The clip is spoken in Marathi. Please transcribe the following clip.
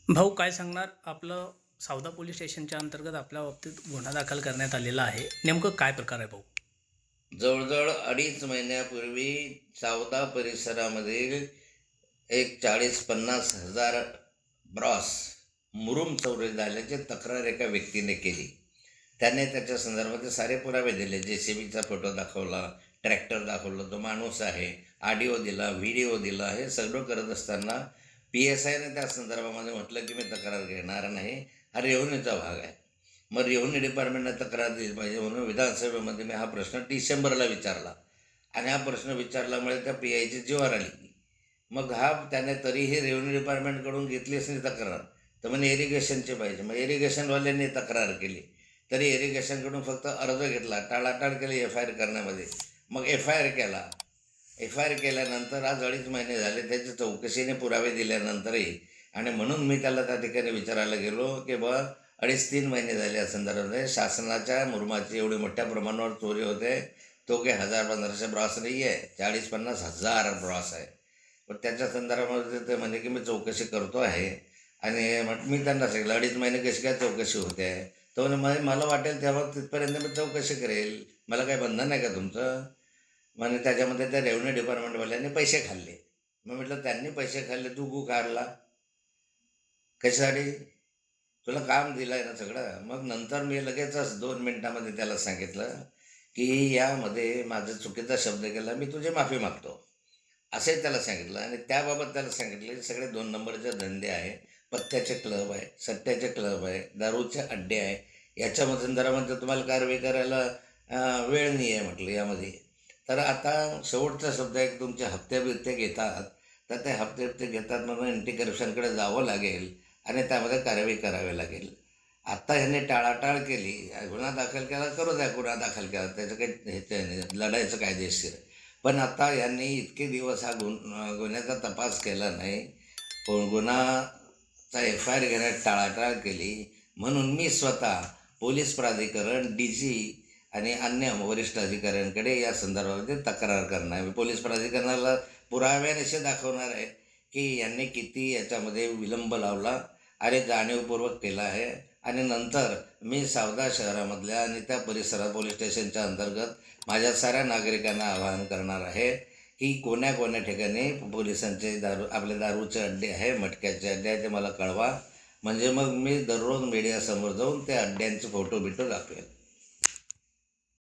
भाऊ काय सांगणार? आपलं सावदा पोलीस स्टेशनच्या अंतर्गत आपल्या बाबतीत गुन्हा दाखल करण्यात आलेला आहे. नेमकं काय प्रकार आहे भाऊ? जवळजवळ 2.5 महिन्यापूर्वी सावदा परिसरामधील एक 40-50 हजार ब्रॉस मुरुम चोरी झाल्याची तक्रार एका व्यक्तीने केली. त्याने त्याच्या संदर्भात सारे पुरावे दिले. JCBचा फोटो दाखवला, ट्रॅक्टर दाखवलं, तो माणूस आहे, ऑडिओ दिला, व्हिडिओ दिला. हे सगळं करत असताना PSIने त्या संदर्भामध्ये म्हटलं की मी तक्रार घेणार नाही, हा रेव्हेन्यूचा भाग आहे. मग रेव्हेन्यू डिपार्टमेंटने तक्रार दिली पाहिजे म्हणून विधानसभेमध्ये मी हा प्रश्न डिसेंबरला विचारला आणि हा प्रश्न विचारल्यामुळे त्या PIची जीवावर आली. मग त्याने तरीही रेव्हेन्यू डिपार्टमेंटकडून घेतलीच नाही तक्रार, तर म्हणे इरिगेशनचे पाहिजे. मग इरिगेशनवाल्यांनी तक्रार केली, तरी इरिगेशनकडून फक्त अर्ज घेतला, टाळाटाळ केली FIR करण्यामध्ये. मग FIR केल्यानंतर आज 2.5 महिने झाले. त्याच्या चौकशीने पुरावे दिल्यानंतरही, आणि म्हणून मी त्याला त्या ठिकाणी विचारायला गेलो की 2.5-3 महिने झाले या संदर्भामध्ये शासनाच्या मुरुमाची एवढी मोठ्या प्रमाणावर चोरी होते. तो काही 1000-1500 ब्रॉस नाही आहे, 40-50 हजार ब्रॉस आहे. पण त्याच्या संदर्भामध्ये ते म्हणजे की मी चौकशी करतो आहे. आणि मी त्यांना सांगितलं 2.5 महिने कशी काय चौकशी होते आहे. तो म्हणे मला वाटेल तेव्हा तिथपर्यंत मी चौकशी करेल, मला काही बंधन आहे का तुमचं. म्हणजे त्याच्यामध्ये त्या रेव्हेन्यू डिपार्टमेंटवाल्यांनी पैसे खाल्ले. मग म्हटलं त्यांनी पैसे खाल्ले, तू गू काढला कशासाठी? तुला काम दिलं आहे ना सगळं. मग नंतर मी लगेचच 2 मिनिटामध्ये त्याला सांगितलं की यामध्ये माझा चुकीचा शब्द केला, मी तुझी माफी मागतो, असे त्याला सांगितलं. आणि त्याबाबत त्याला सांगितले सगळे 2 नंबरचे धंदे आहे, पत्त्याचे क्लब आहे, सट्ट्याचे क्लब आहे, दारूचे अड्डे आहे. याच्यामध्ये संदर्भामध्ये तुम्हाला कारवाई करायला वेळ नाही आहे म्हटलं यामध्ये. तर आता शेवटचा शब्द आहे की तुमचे हप्ते घेतात, तर ते हप्ते घेतात म्हणून अँटी करप्शनकडे जावं लागेल आणि त्यामध्ये कारवाई करावी लागेल. आत्ता ह्यांनी टाळाटाळ केली, गुन्हा दाखल केला, करू द्या गुन्हा दाखल केला, त्याचं काही हे नाही, लढायचं कायदेशीर. पण आता यांनी इतके दिवस हा गुन्ह्याचा तपास केला नाही, गुन्हाचा FIR घेण्यात टाळाटाळ केली. म्हणून मी स्वतः पोलीस प्राधिकरण, DG आणि अन्य वरिष्ठ अधिकाऱ्यांकडे या संदर्भामध्ये तक्रार करणार. मी पोलीस प्राधिकरणाला पुराव्यानिशी दाखवणार आहे की यांनी किती याच्यामध्ये विलंब लावला आणि जाणीवपूर्वक केला आहे. आणि नंतर मी सावदा शहरामधल्या आणि त्या परिसरात पोलीस स्टेशनच्या अंतर्गत माझ्या साऱ्या नागरिकांना आवाहन करणार आहे की कोण्या ठिकाणी पोलिसांचे आपले दारूचे अड्डे आहे, मटक्याचे अड्डे आहे, ते मला कळवा. म्हणजे मग मी दररोज मीडियासमोर जाऊन त्या अड्ड्यांचे फोटो दाखवेल.